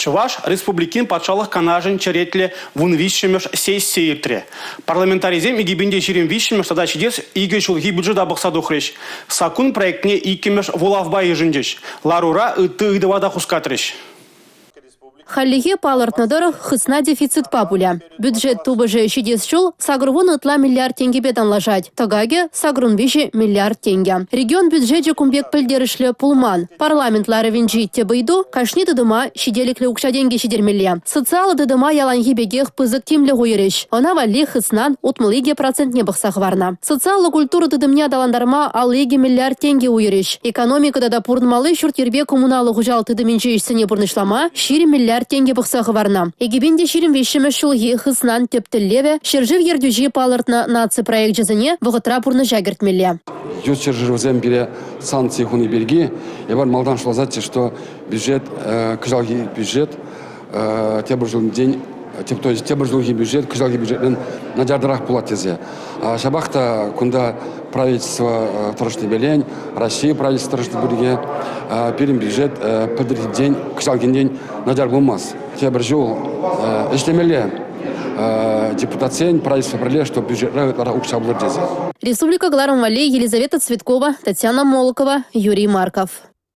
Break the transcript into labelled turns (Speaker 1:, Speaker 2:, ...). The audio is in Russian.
Speaker 1: Чуваш республикин патшалық канажын черетле вун вишемеш сессии иртре. Парламентаризм и гибинде ширим вишемеш тогда чидес иге шулги бюджета бахсадухреш. Сакун проектне икемеш волавба ежиндеш. Ларура ты идывада хускатреш.
Speaker 2: Халлиге палыртнадыр хысна дефицит папуля. Бюджет тубыжы шидес шул сагрувун ытла миллиард тенге бетан лажать. Тагаге сагрун биши миллиард тенге. Регион бюджете кумбек пыльдерышле пулман. Парламентлары винжи тебайду, кашни дыдыма шиделикле укша деньги шидермелле. Социалы дыдыма яланги бегех пызык тимле гуйрыш. Она вали хыснан утмылыге процент не бахсах варна. Социалы культура дыдымня даландарма алыге миллиард тенге уйрыш. Экономика дада пурнмалы шуртирбе коммуналы гужал тыдыминчи ишсене пурнышлама шири миллиард тенге бахсах варна. Егибинде ширим вещеме шулги хыснан тептеллеве шержив ердюжи палыртна наци проект жазыне вғытра пурны жагертмелле.
Speaker 3: Юз шерживзем бере санкции хуни берги. Я бар малдан шлазати, что бюджет, кыжалги бюджет, тебржул день, то есть тебржулги бюджет, кыжалги бюджет на жардарах пулатезе. Шабахта кунда правительство торжный белень, Россия правительство торжный берге, перем бюджет, подряд день, кыжалги день на жар булмас. Тебржул, иштемеле. Депутация правительство проле, что бюджет укша булдезе.
Speaker 2: Республика Гларом Валей, Елизавета Цветкова, Татьяна Молокова, Юрий Марков.